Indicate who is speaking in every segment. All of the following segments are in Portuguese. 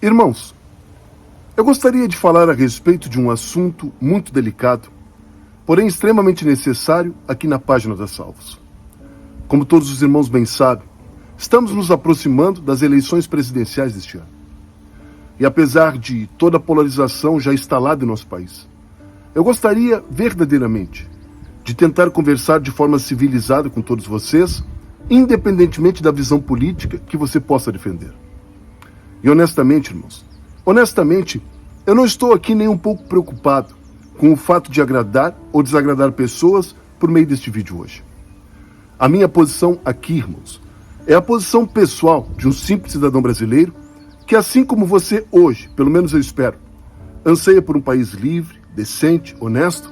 Speaker 1: Irmãos, eu gostaria de falar a respeito de um assunto muito delicado, porém extremamente necessário aqui na página da Salvos. Como todos os irmãos bem sabem, estamos nos aproximando das eleições presidenciais deste ano. E apesar de toda a polarização já instalada em nosso país, eu gostaria verdadeiramente de tentar conversar de forma civilizada com todos vocês, independentemente da visão política que você possa defender. E honestamente, irmãos, eu não estou aqui nem um pouco preocupado com o fato de agradar ou desagradar pessoas por meio deste vídeo hoje. A minha posição aqui, irmãos, é a posição pessoal de um simples cidadão brasileiro que, assim como você hoje, pelo menos eu espero, anseia por um país livre, decente, honesto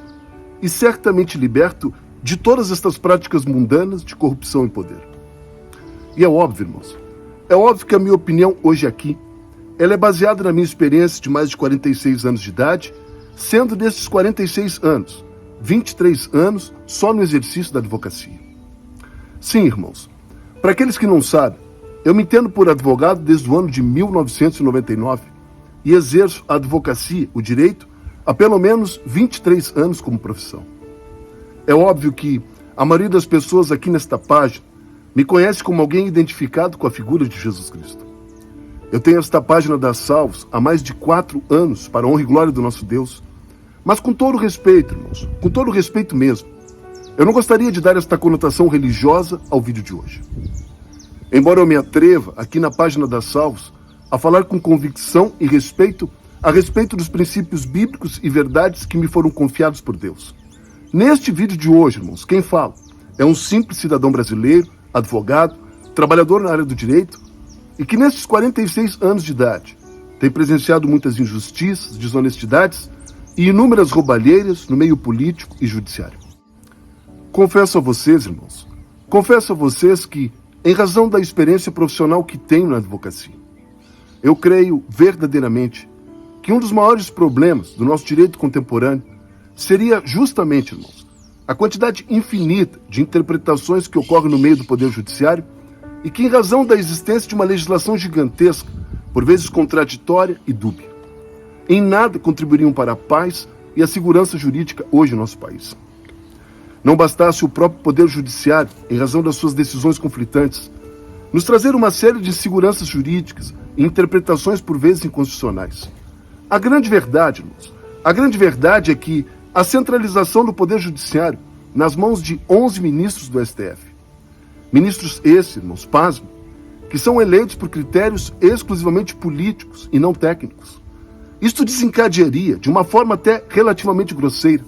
Speaker 1: e certamente liberto de todas estas práticas mundanas de corrupção e poder. E é óbvio, irmãos, é óbvio que a minha opinião hoje aqui, ela é baseada na minha experiência de mais de 46 anos de idade, sendo desses 46 anos, 23 anos só no exercício da advocacia. Sim, irmãos, para aqueles que não sabem, eu me entendo por advogado desde o ano de 1999 e exerço a advocacia, o direito, há pelo menos 23 anos como profissão. É óbvio que a maioria das pessoas aqui nesta página me conhece como alguém identificado com a figura de Jesus Cristo. Eu tenho esta página das Salvos há mais de 4 anos, para a honra e glória do nosso Deus. Mas com todo respeito, irmãos, com todo respeito mesmo, eu não gostaria de dar esta conotação religiosa ao vídeo de hoje. Embora eu me atreva, aqui na página das Salvos, a falar com convicção e respeito a respeito dos princípios bíblicos e verdades que me foram confiados por Deus. Neste vídeo de hoje, irmãos, quem fala é um simples cidadão brasileiro, advogado, trabalhador na área do direito, e que nesses 46 anos de idade tem presenciado muitas injustiças, desonestidades e inúmeras roubalheiras no meio político e judiciário. Confesso a vocês, irmãos, que, em razão da experiência profissional que tenho na advocacia, eu creio verdadeiramente que um dos maiores problemas do nosso direito contemporâneo seria justamente, irmãos, a quantidade infinita de interpretações que ocorrem no meio do Poder Judiciário e que, em razão da existência de uma legislação gigantesca, por vezes contraditória e dúbia, em nada contribuiriam para a paz e a segurança jurídica hoje no nosso país. Não bastasse o próprio Poder Judiciário, em razão das suas decisões conflitantes, nos trazer uma série de inseguranças jurídicas e interpretações por vezes inconstitucionais. A grande verdade, irmãos, é que a centralização do Poder Judiciário nas mãos de 11 ministros do STF. Ministros esses, irmãos, pasmem, que são eleitos por critérios exclusivamente políticos e não técnicos. Isto desencadearia, de uma forma até relativamente grosseira,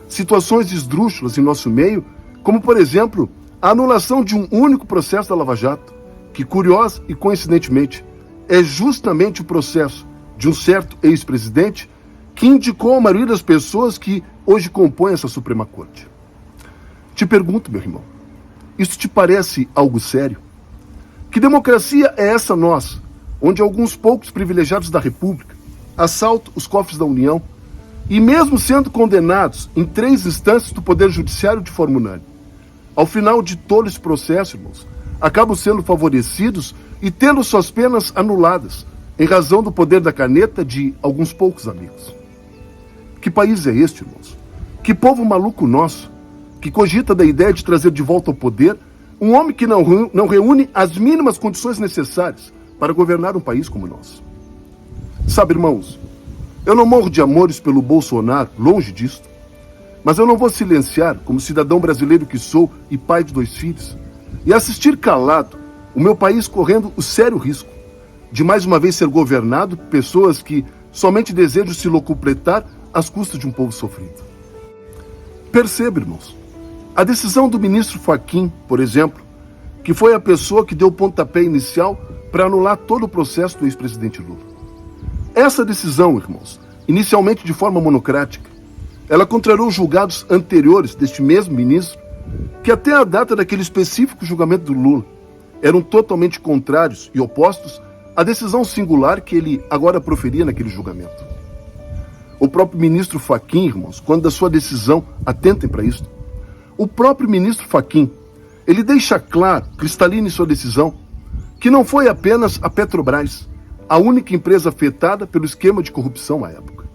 Speaker 1: situações esdrúxulas em nosso meio, como, por exemplo, a anulação de um único processo da Lava Jato, que, curiosa e coincidentemente, é justamente o processo de um certo ex-presidente que indicou a maioria das pessoas que hoje compõem essa Suprema Corte. Te pergunto, meu irmão, isso te parece algo sério? Que democracia é essa nossa, onde alguns poucos privilegiados da República assaltam os cofres da União e, mesmo sendo condenados em 3 instâncias do Poder Judiciário de forma unânime, ao final de todo esse processo, irmãos, acabam sendo favorecidos e tendo suas penas anuladas em razão do poder da caneta de alguns poucos amigos? Que país é este, irmãos? Que povo maluco nosso, que cogita da ideia de trazer de volta ao poder um homem que não reúne as mínimas condições necessárias para governar um país como o nosso? Sabe, irmãos, eu não morro de amores pelo Bolsonaro, longe disto, mas eu não vou silenciar, como cidadão brasileiro que sou e pai de 2 filhos, e assistir calado o meu país correndo o sério risco de mais uma vez ser governado por pessoas que somente desejam se locupletar às custas de um povo sofrido. Perceba, irmãos, a decisão do ministro Fachin, por exemplo, que foi a pessoa que deu o pontapé inicial para anular todo o processo do ex-presidente Lula. Essa decisão, irmãos, inicialmente de forma monocrática, ela contrariou julgados anteriores deste mesmo ministro, que até a data daquele específico julgamento do Lula eram totalmente contrários e opostos à decisão singular que ele agora proferia naquele julgamento. O próprio ministro Fachin, irmãos, quando da sua decisão, atentem para isso, o próprio ministro Fachin, ele deixa claro, cristalino em sua decisão, que não foi apenas a Petrobras, a única empresa afetada pelo esquema de corrupção à época.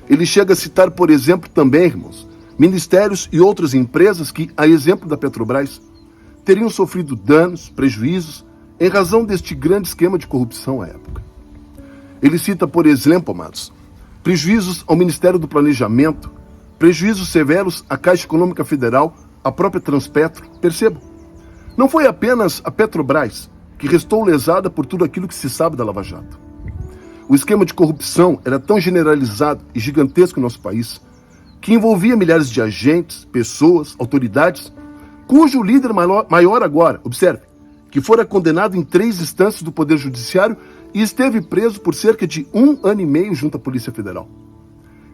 Speaker 1: Ele chega a citar, por exemplo, também, irmãos, ministérios e outras empresas que, a exemplo da Petrobras, teriam sofrido danos, prejuízos, em razão deste grande esquema de corrupção à época. Ele cita, por exemplo, amados, prejuízos ao Ministério do Planejamento, prejuízos severos à Caixa Econômica Federal, à própria Transpetro. Percebam, não foi apenas a Petrobras que restou lesada por tudo aquilo que se sabe da Lava Jato. O esquema de corrupção era tão generalizado e gigantesco em nosso país que envolvia milhares de agentes, pessoas, autoridades, cujo líder maior agora, observe, que fora condenado em 3 instâncias do Poder Judiciário e esteve preso por cerca de 1 ano e meio junto à Polícia Federal.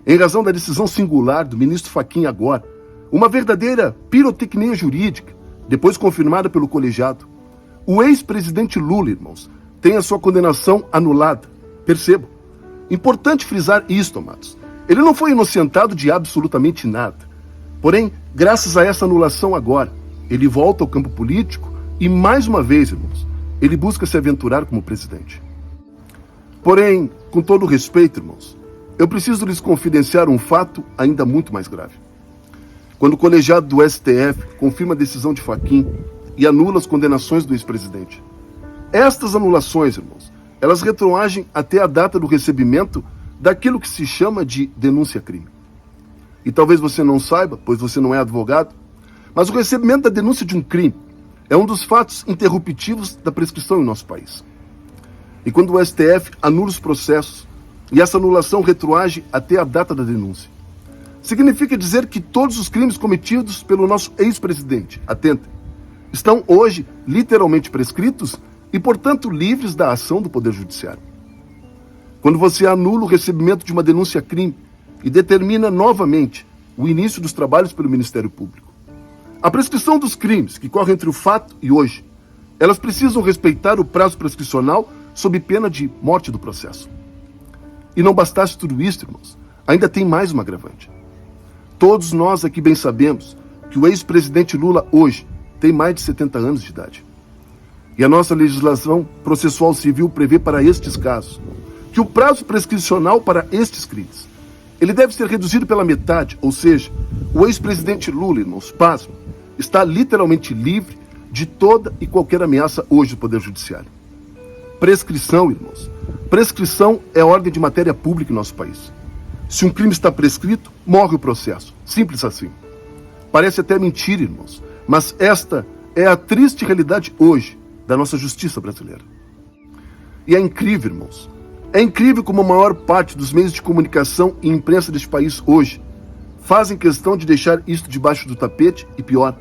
Speaker 1: Em razão da decisão singular do ministro Fachin agora, uma verdadeira pirotecnia jurídica, depois confirmada pelo colegiado, o ex-presidente Lula, irmãos, tem a sua condenação anulada. Percebam. Importante frisar isto, amados. Ele não foi inocentado de absolutamente nada. Porém, graças a essa anulação agora, ele volta ao campo político e, mais uma vez, irmãos, ele busca se aventurar como presidente. Porém, com todo o respeito, irmãos, eu preciso lhes confidenciar um fato ainda muito mais grave. Quando o colegiado do STF confirma a decisão de Fachin e anula as condenações do ex-presidente, estas anulações, irmãos, elas retroagem até a data do recebimento daquilo que se chama de denúncia-crime. E talvez você não saiba, pois você não é advogado, mas o recebimento da denúncia de um crime é um dos fatos interruptivos da prescrição em nosso país. E quando o STF anula os processos, e essa anulação retroage até a data da denúncia, significa dizer que todos os crimes cometidos pelo nosso ex-presidente, atentem, estão hoje literalmente prescritos e, portanto, livres da ação do Poder Judiciário. Quando você anula o recebimento de uma denúncia-crime e determina novamente o início dos trabalhos pelo Ministério Público, a prescrição dos crimes que correm entre o fato e hoje, elas precisam respeitar o prazo prescricional sob pena de morte do processo. E não bastasse tudo isso, irmãos, ainda tem mais uma agravante. Todos nós aqui bem sabemos que o ex-presidente Lula hoje tem mais de 70 anos de idade. E a nossa legislação processual civil prevê para estes casos que o prazo prescricional para estes crimes, ele deve ser reduzido pela metade, ou seja, o ex-presidente Lula, irmãos, pasmo, está literalmente livre de toda e qualquer ameaça hoje do Poder Judiciário. Prescrição, irmãos. Prescrição é ordem de matéria pública em nosso país. Se um crime está prescrito, morre o processo. Simples assim. Parece até mentira, irmãos, mas esta é a triste realidade hoje da nossa justiça brasileira. E é incrível, irmãos. É incrível como a maior parte dos meios de comunicação e imprensa deste país hoje fazem questão de deixar isto debaixo do tapete e, pior,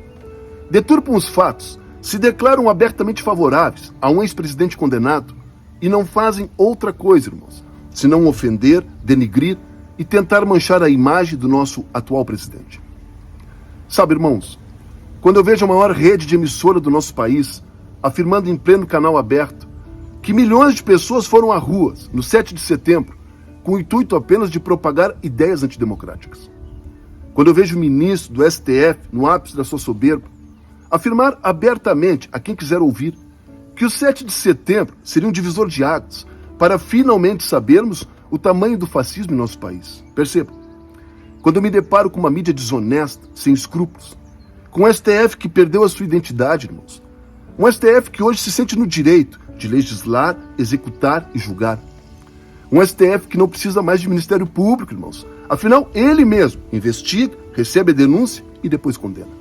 Speaker 1: deturpam os fatos, se declaram abertamente favoráveis a um ex-presidente condenado e não fazem outra coisa, irmãos, senão ofender, denigrir e tentar manchar a imagem do nosso atual presidente. Sabe, irmãos, quando eu vejo a maior rede de emissora do nosso país afirmando em pleno canal aberto que milhões de pessoas foram às ruas no 7 de setembro com o intuito apenas de propagar ideias antidemocráticas. Quando eu vejo o ministro do STF, no ápice da sua soberba, afirmar abertamente a quem quiser ouvir que o 7 de setembro seria um divisor de águas para finalmente sabermos o tamanho do fascismo em nosso país. Perceba, quando eu me deparo com uma mídia desonesta, sem escrúpulos, com um STF que perdeu a sua identidade, irmãos, um STF que hoje se sente no direito de legislar, executar e julgar, um STF que não precisa mais de Ministério Público, irmãos, afinal ele mesmo investiga, recebe a denúncia e depois condena.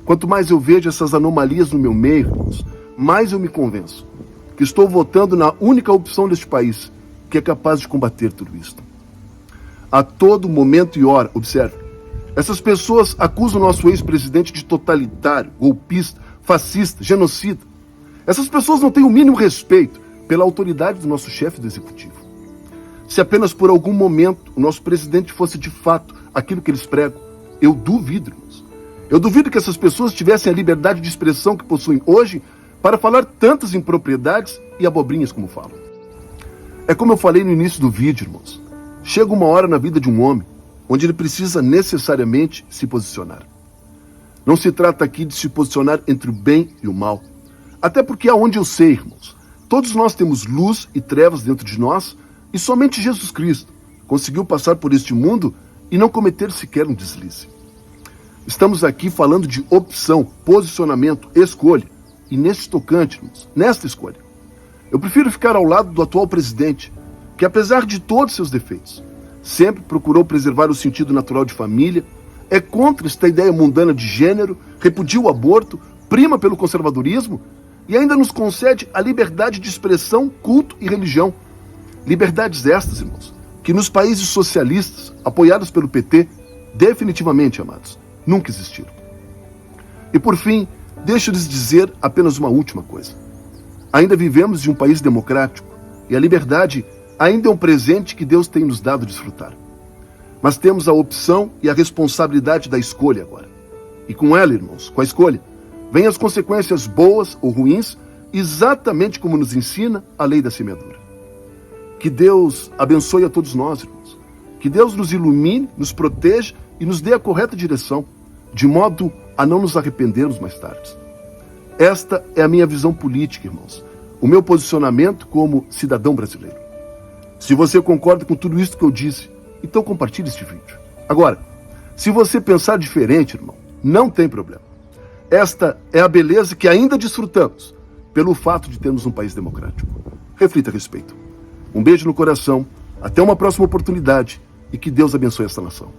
Speaker 1: Quanto mais eu vejo essas anomalias no meu meio, irmãos, mais eu me convenço que estou votando na única opção deste país que é capaz de combater tudo isso. A todo momento e hora, observe, essas pessoas acusam o nosso ex-presidente de totalitário, golpista, fascista, genocida. Essas pessoas não têm o mínimo respeito pela autoridade do nosso chefe do executivo. Se apenas por algum momento o nosso presidente fosse de fato aquilo que eles pregam, eu duvido, irmãos. Eu duvido que essas pessoas tivessem a liberdade de expressão que possuem hoje para falar tantas impropriedades e abobrinhas como falam. É como eu falei no início do vídeo, irmãos. Chega uma hora na vida de um homem onde ele precisa necessariamente se posicionar. Não se trata aqui de se posicionar entre o bem e o mal. Até porque aonde eu sei, irmãos, Todos nós temos luz e trevas dentro de nós e somente Jesus Cristo conseguiu passar por este mundo e não cometer sequer um deslize. Estamos aqui falando de opção, posicionamento, escolha. E neste tocante, irmãos, nesta escolha, eu prefiro ficar ao lado do atual presidente, que apesar de todos seus defeitos, sempre procurou preservar o sentido natural de família, é contra esta ideia mundana de gênero, repudia o aborto, prima pelo conservadorismo e ainda nos concede a liberdade de expressão, culto e religião. Liberdades estas, irmãos, que nos países socialistas, apoiados pelo PT, definitivamente, amados, nunca existiram. E por fim, deixo-lhes dizer apenas uma última coisa. Ainda vivemos em um país democrático e a liberdade ainda é um presente que Deus tem nos dado a desfrutar. Mas temos a opção e a responsabilidade da escolha agora. E com ela, irmãos, com a escolha, vêm as consequências boas ou ruins, exatamente como nos ensina a lei da semeadura. Que Deus abençoe a todos nós, irmãos. Que Deus nos ilumine, nos proteja e nos dê a correta direção, de modo a não nos arrependermos mais tarde. Esta é a minha visão política, irmãos. O meu posicionamento como cidadão brasileiro. Se você concorda com tudo isso que eu disse, então compartilhe este vídeo. Agora, se você pensar diferente, irmão, não tem problema. Esta é a beleza que ainda desfrutamos pelo fato de termos um país democrático. Reflita a respeito. Um beijo no coração, até uma próxima oportunidade e que Deus abençoe esta nação.